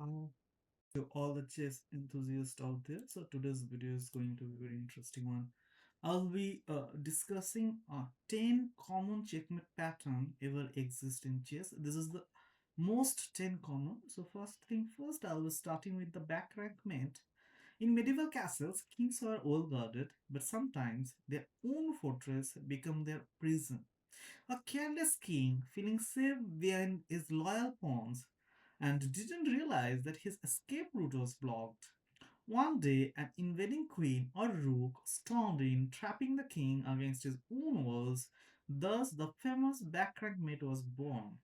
Hi to all the chess enthusiasts out there. So today's video is going to be a very interesting one. I'll be discussing 10 common checkmate pattern ever exist in chess. This is the most 10 common. So first thing first, I'll be starting with the back rank mate. In medieval castles, kings were well guarded, but sometimes their own fortress become their prison. A careless king, feeling safe behind his loyal pawns, and didn't realize that his escape route was blocked. One day, an invading queen or rook stormed in, trapping the king against his own walls. Thus, the famous backrank mate was born.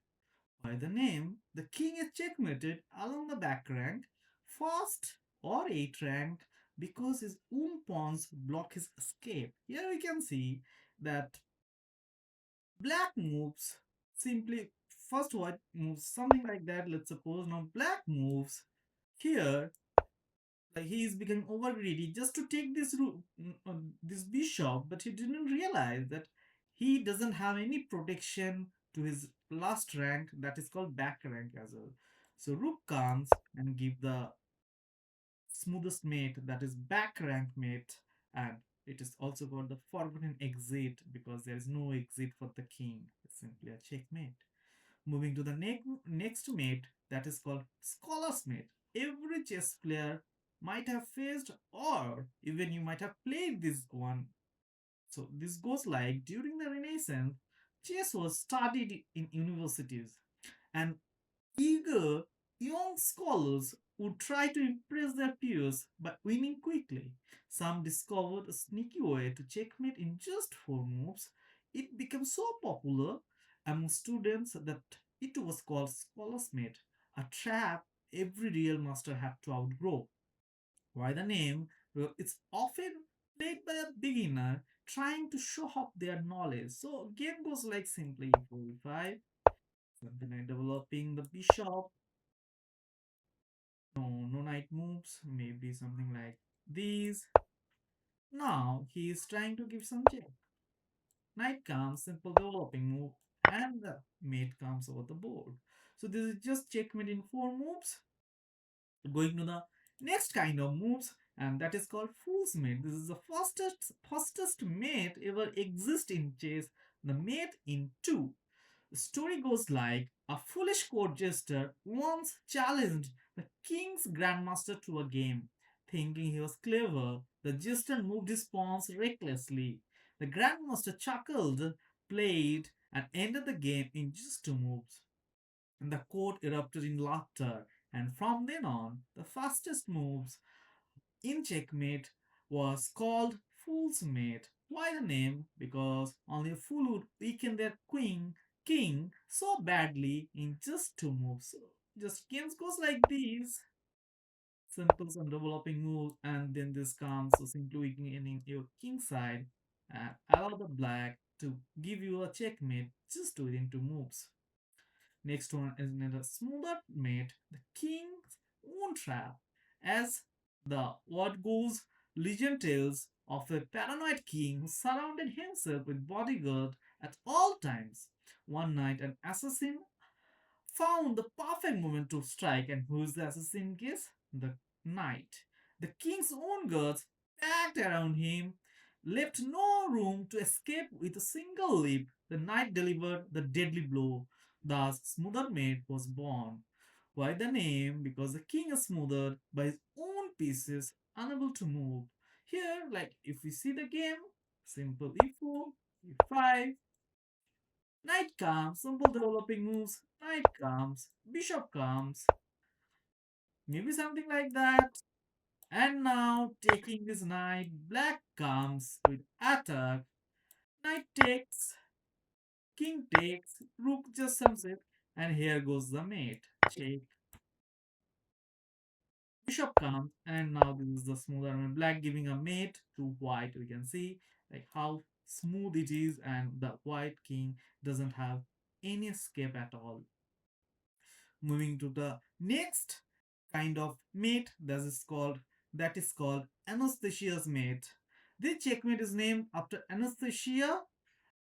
By the name, the king is checkmated along the back rank, first or eighth rank, because his own pawns block his escape. Here we can see that black moves simply first white moves something like that. Let's suppose now black moves here, like he is becoming over greedy just to take this bishop, but he didn't realize that he doesn't have any protection to his last rank, that is called back rank as well. So rook comes and give the smoothest mate, that is back rank mate, and it is also called the forgotten exit because there is no exit for the king. It's simply a checkmate. Moving to the next mate, that is called scholar's mate. Every chess player might have faced, or even you might have played this one. So this goes like during the Renaissance, chess was studied in universities, and eager young scholars would try to impress their peers by winning quickly. Some discovered a sneaky way to checkmate in just four moves. It became so popular among students that it was called scholar's mate, a trap every real master had to outgrow. Why the name? Well, it's often played by a beginner trying to show off their knowledge. So game goes like simply 45, something like developing the bishop. No knight moves, maybe something like these. Now he is trying to give some check. Knight comes, simple developing move, and the mate comes over the board. So this is just checkmate in four moves. Going to the next kind of moves, and that is called fool's mate. This is the fastest mate ever exist in chess. The mate in two. The story goes like a foolish court jester once challenged the king's grandmaster to a game. Thinking he was clever, the jester moved his pawns recklessly. The grandmaster chuckled, played, and ended the game in just two moves. And the court erupted in laughter, and from then on, the fastest moves in checkmate was called fool's mate. Why the name? Because only a fool would weaken their king so badly in just two moves. So just games goes like these. Simple some developing move, and then this comes so simply weakening your king side and allow the black to give you a checkmate just within two moves. Next one is another smothered mate, the king's own trap. As the word goes, legend tells of a paranoid king who surrounded himself with bodyguard at all times. One night, an assassin found the perfect moment to strike, and who is the assassin? Guess the knight. The king's own guards packed around him, left no room to escape with a single leap. The knight delivered the deadly blow. Thus, Smothered Mate was born. Why the name? Because the king is smothered by his own pieces, unable to move. Here, like if we see the game, simple e4, e5, knight comes, simple developing moves, knight comes, bishop comes, maybe something like that. And now taking this knight, black comes with attack, knight takes, king takes, rook just sums it, and here goes the mate. Check, bishop comes, and now this is the smooth element. Black giving a mate to white. We can see like how smooth it is, and the white king doesn't have any escape at all. Moving to the next kind of mate that is called Anastasia's mate. This checkmate is named after Anastasia,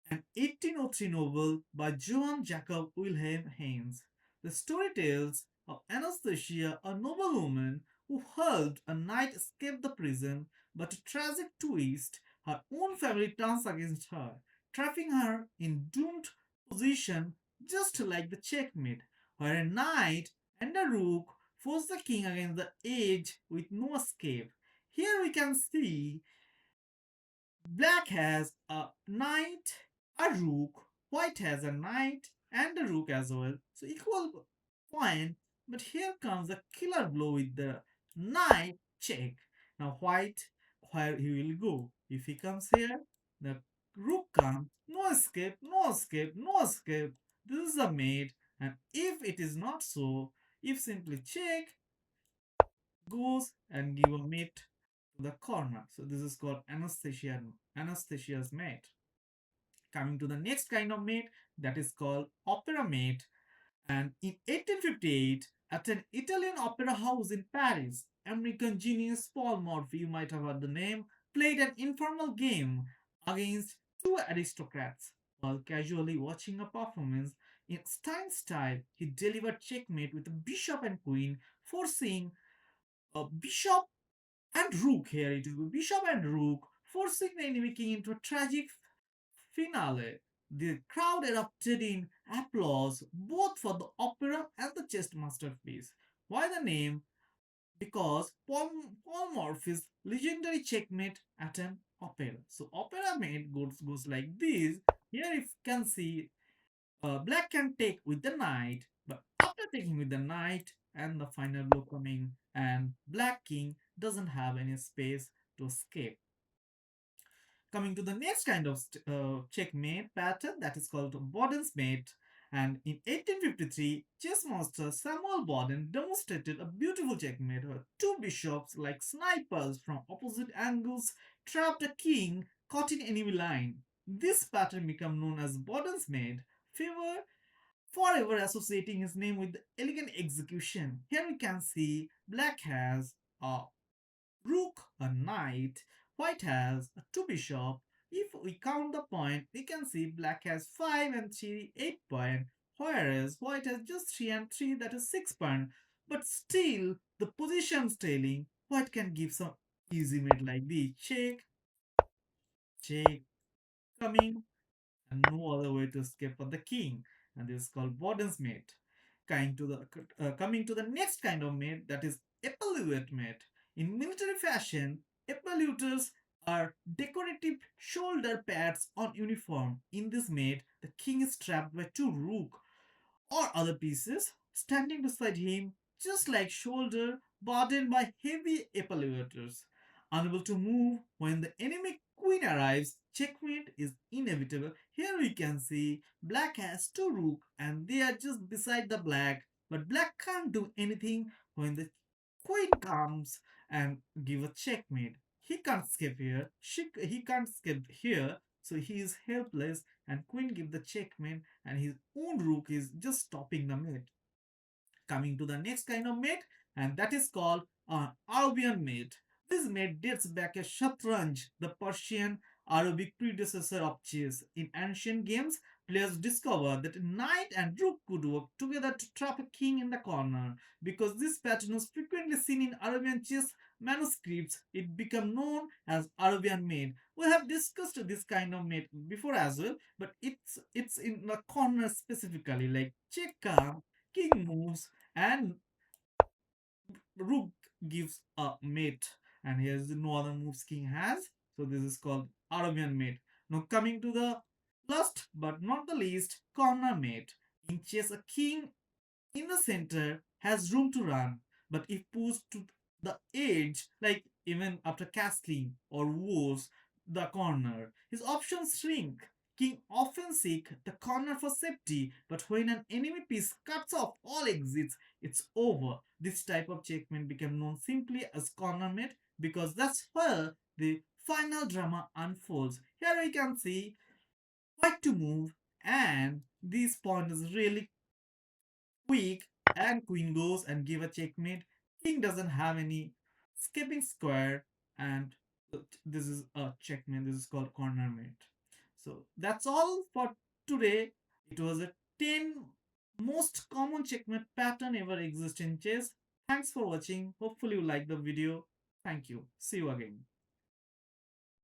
an 1803 novel by Johann Jacob Wilhelm Heinz. The story tells of Anastasia, a noblewoman who helped a knight escape the prison, but a tragic twist, her own family turns against her, trapping her in doomed position just like the checkmate, where a knight and a rook force the king against the edge with no escape. Here we can see black has a knight, a rook, white has a knight and a rook as well. So equal point. But here comes the killer blow with the knight check. Now white, where he will go? If he comes here, the rook comes. No escape, no escape, no escape. This is a mate. And if it is not so, if simply check, goes and give a mate to the corner. So this is called Anastasia's mate. Coming to the next kind of mate, that is called opera mate. And in 1858, at an Italian opera house in Paris, American genius Paul Morphy, you might have heard the name, played an informal game against two aristocrats. While casually watching a performance in Stein style, he delivered checkmate with a bishop and queen, forcing a bishop and rook. Here it will be bishop and rook, forcing the enemy king into a tragic finale. The crowd erupted in applause both for the opera and the chess masterpiece. Why the name? Because Paul Morphy's legendary checkmate at an opera. So opera mate goes like this. Here you can see black can take with the knight, but after taking with the knight and the final blow coming, and black king doesn't have any space to escape. Coming to the next kind of checkmate pattern, that is called Boden's mate. And in 1853, chess master Samuel Boden demonstrated a beautiful checkmate where two bishops, like snipers from opposite angles, trapped a king caught in enemy line. This pattern became known as Boden's mate, favor forever associating his name with the elegant execution. Here we can see black has a rook, a knight, white has a two bishop. If we count the point, we can see black has 5 and 3, 8 point, whereas white has just 3 and 3, that is 6 point. But still, the position's tailing, white can give some easy mate like the check, check, coming, and no other way to escape for the king. And this is called Boden's mate. Coming to the next kind of mate, that is Epaulette mate. In military fashion, epaulettes are decorative shoulder pads on uniform. In this mate, the king is strapped by two rook or other pieces standing beside him, just like shoulder burdened by heavy epaulettes. Unable to move when the enemy queen arrives, checkmate is inevitable. Here we can see black has two rook and they are just beside the black, but black can't do anything when the queen comes and give a checkmate. He can't escape here. He can't escape here. So he is helpless and queen give the checkmate and his own rook is just stopping the mate. Coming to the next kind of mate, and that is called Arabian mate. This mate dates back as Shatranj, the Persian Arabic predecessor of chess. In ancient games, players discovered that knight and rook could work together to trap a king in the corner. Because this pattern was frequently seen in Arabian chess manuscripts, it became known as Arabian mate. We have discussed this kind of mate before as well, but it's in the corner specifically, like check come, king moves, and rook gives a mate, and here's no other moves king has. So this is called Arabian mate. Now coming to the last but not the least, corner mate. In chess, a king in the center has room to run, but if pushed to the edge, like even after castling or worse, the corner, his options shrink. King often seek the corner for safety, but when an enemy piece cuts off all exits, it's over. This type of checkmate became known simply as corner mate because that's where the final drama unfolds. Here we can see white to move, and this point is really quick, and queen goes and give a checkmate. King doesn't have any skipping square, and this is a checkmate. This is called corner mate. So that's all for today. It was a 10 most common checkmate pattern ever exists in chess. Thanks for watching. Hopefully you like the video. Thank you. See you again.